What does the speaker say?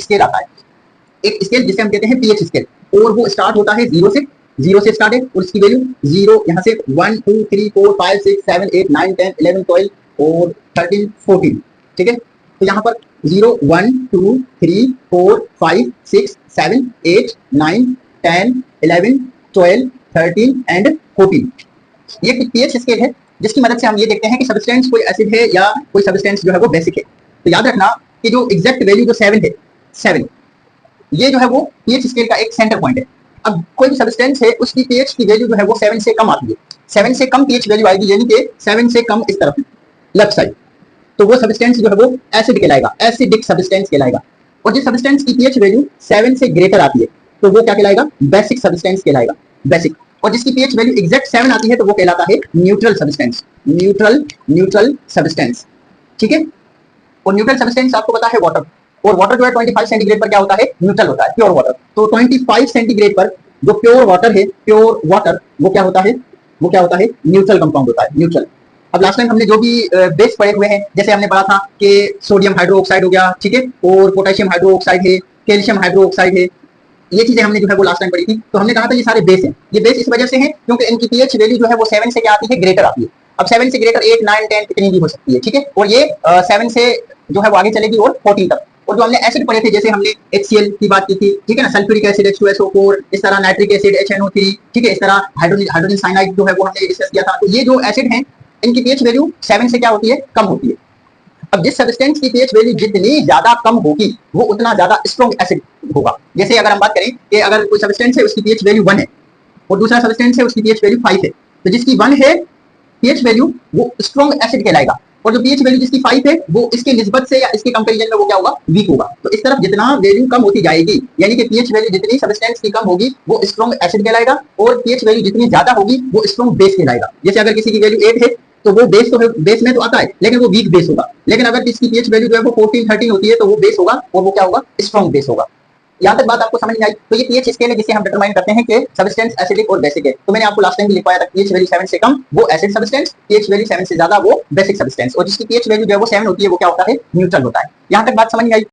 Scale आता है, एक स्केल जिसे हम कहते हैं पीएच स्केल, और वो स्टार्ट होता है जीरो से स्टार्ट है, और उसकी वैल्यू जीरो यहाँ से 1 2 3 4 5 6 7 8 9 10 11 12 और 13 14, ठीक है। तो यहाँ पर 0 1 2 3 4 5 6 7 8 9 10 11 12 13 एंड 14, ये पीएच स्केल है जिसकी मदद से हम ये देखते हैं कि सब्सटेंस कोई एसिड है या कोई सब्सटेंस जो है वो बेसिक है। तो याद रखना कि जो एग्जैक्ट वैल्यू जो 7 है, 7 ये जो है वो पीएच स्केल का एक सेंटर पॉइंट है। अब कोई भी सब्सटेंस है उसकी पीएच की वैल्यू जो है वो 7 से कम आती है, 7 से कम पीएच वैल्यू आएगी, यानी कि 7 से कम इस तरफ लेफ्ट साइड, तो वो सब्सटेंस जो है वो एसिड कहलाएगा, एसिडिक सब्सटेंस कहलाएगा। और जिस सब्सटेंस की पीएच वैल्यू 7 से ग्रेटर आती है तो वो क्या कहलाएगा, बेसिक सब्सटेंस कहलाएगा, बेसिक। और जिसकी पीएच वैल्यू एग्जैक्ट 7 आती है तो वो कहलाता है न्यूट्रल सब्सटेंस, न्यूट्रल सब्सटेंस, ठीक है। और न्यूट्रल सब्सटेंस आपको पता है वाटर, और वाटर जो है 25 सेंटीग्रेड पर क्या होता है, न्यूट्रल होता है, प्योर वाटर। तो 25 सेंटीग्रेड पर जो प्योर वाटर है, प्योर वाटर वो क्या होता है, वो क्या होता है, न्यूट्रल कंपाउंड होता है, न्यूट्रल। अब लास्ट टाइम हमने जो भी बेस पढ़े हुए हैं, जैसे हमने पढ़ा था कि सोडियम हाइड्रोक्साइड हो गया, ठीक है, और पोटेशियम हाइड्रोक्साइड है, कैल्शियम हाइड्रोक्साइड है, ये चीजें हमने जो है वो लास्ट टाइम पढ़ी थी। तो हमने कहा था ये सारे बेस हैं, ये बेस इस वजह से हैं क्योंकि इनकी पीएच वैल्यू जो है वो 7 से क्या आती है, ग्रेटर आती है। अब 7 से ग्रेटर 8 9 10 कितनी भी हो सकती है, ठीक है, और ये 7 से जो है वो आगे चलेगी और 14 तक। और जो हमने एसिड पढ़े थे, जैसे हमने HCl की बात की थी, ठीक है ना, सल्फ्यूरिक एसिड H2SO4, इस तरह नाइट्रिक एसिड HNO3, ठीक है, इस तरह हाइड्रोजन साइनाइड जो है वो हमने डिस्कस किया था। तो ये जो एसिड हैं इनकी पीएच वैल्यू 7 से क्या होती है, कम होती है। अब जिस सब्सटेंस की पीएच वैल्यू जितनी ज्यादा कम होगी वो उतना ज्यादा स्ट्रॉन्ग एसिड होगा। जैसे अगर हम बात करें कि अगर कोई सब्सटेंस है उसकी पीएच वैल्यू 1 है और दूसरा सब्सटेंस है उसकी पीएच वैल्यू 5 है, तो जिसकी 1 है पीएच वैल्यू वो स्ट्रॉन्ग एसिड कहलाएगा, और जो पीएच वैल्यू जिसकी 5 है वो इसके निस्बत से या इसके कंपैरिजन में वो क्या होगा, वीक होगा। तो इस तरफ जितना वैल्यू कम होती जाएगी, यानी कि पीएच वैल्यू जितनी सब्सटेंस की कम होगी वो स्ट्रॉन्ग एसिड कहलाएगा, और पीएच वैल्यू जितनी ज्यादा होगी वो स्ट्रॉन्ग बेस कहलाएगा। जैसे अगर किसी की वैल्यू 8 है तो वो बेस तो है, बेस में तो आता है लेकिन वो वीक बेस होगा। लेकिन अगर किसकी पीएच वैल्यू जो है वो 14 13 होती है तो वो बेस होगा, और वो क्या होगा, स्ट्रॉन्ग बेस होगा। यहाँ तक बात आपको समझ में आई। तो ये पीएच स्केल है जिसे हम डिटरमाइन करते हैं कि सब्सटेंस एसिडिक और बेसिक है। तो मैंने आपको लास्ट टाइम भी लिखवाया था, पीएच वैल्यू 7 से कम वो एसिड सब्सटेंस, पीएच वैल्यू 7 से ज्यादा वो बेसिक सब्सटेंस, और जिसकी पीएच वैल्यू जो है वो 7 होती है वो क्या होता है, न्यूट्रल होता है। यहाँ तक बात समझ में आई।